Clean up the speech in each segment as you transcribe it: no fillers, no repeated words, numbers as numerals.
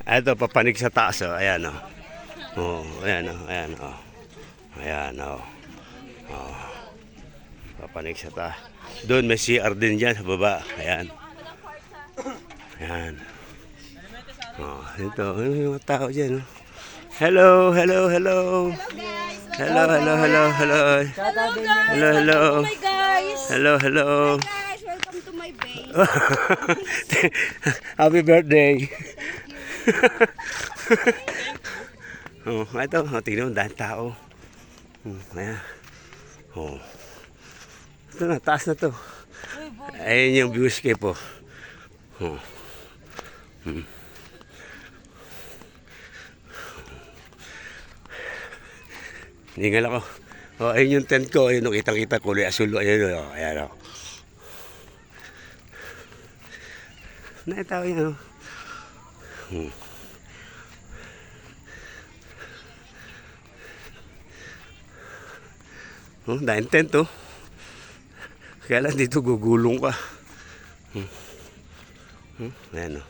Ito, papanik sa taas, oh. Ayan, oh. Oh, ayan, oh. Ayan, oh. Ayan, oh. Oh. Papanik sa taas. Doon, may CR din dyan sa baba. Ayan. Ayan. Oh, ito, yung mga tao dyan, oh. Hello, hello, hello. Hello, hello, hello, hello. Hello guys! Hello, hello. Welcome to my guys! Hello, hello. Guys, welcome to my base. Happy birthday. Oh, ito, oh, tingnan mo, dahil tao. Ayan. Oh. Ito na, taas na to. Ayan yung viewscape, oh. Oh. Ningal ako. Oh, ayun yung tent ko. Ayun, kitang-kita kulay asul. Ayun, oh. Ayan, oh. Naitaw yan, oh. Oh, dahil tent, oh. Kaya lang dito gugulong ka. Ayan, oh.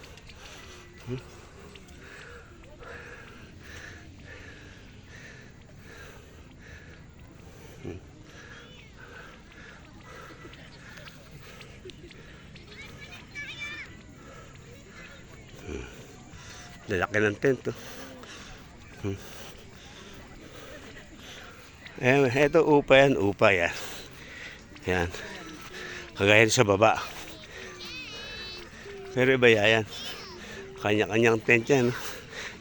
Lalaki ng tent, oh. Ito upa yan, upa yan. Yan. Kagaya sa baba. Pero iba yan. Kanya-kanyang tent yan.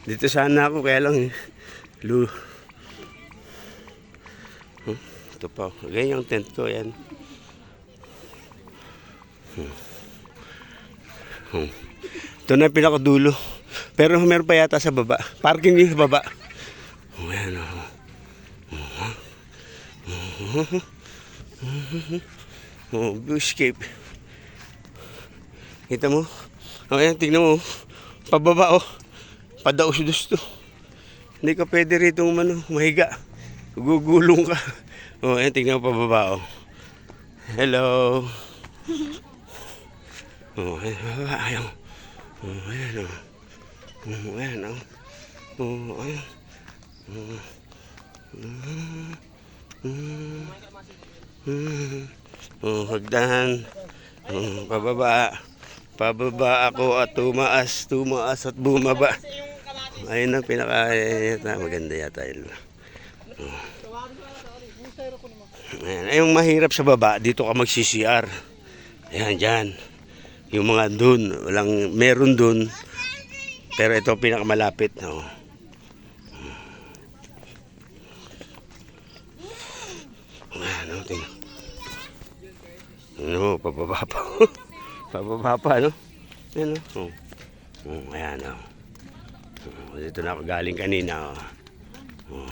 Dito sana ako, kaya lang ito pa. Ganyan yung tent ko, yan. Ito na yung pinakadulo. Pero meron pa yata sa baba. Parking din sa baba. Ayan, oh. Oh, viewscape. Kita mo? Oh, ayan, tingnan mo. Pababa, oh. Padaus-dus to. Hindi ka pwede rito mahiga. Gugulong ka. Oh, ayan, tingnan mo pababa, oh. Hello. Oh, ayan, ayan. Oh, ayan, oh. Oh, ayan, oh. Oh, ayan. Oh, hagdahan. Pababa. Pababa ako at tumaas at bumaba. Ayun ang maganda yata yun. Oh. Ayan, yung mahirap sa baba, dito ka mag-CCR. Ayan, dyan. Yung mga dun, meron dun. Pero ito pinakamalapit. Oh. Ano, tingnan. Ano, pababa pa. Pababa pa, no? Ayan, no? Oh. Oh, ayan, oh. Dito na ako galing kanina, oh. Oh.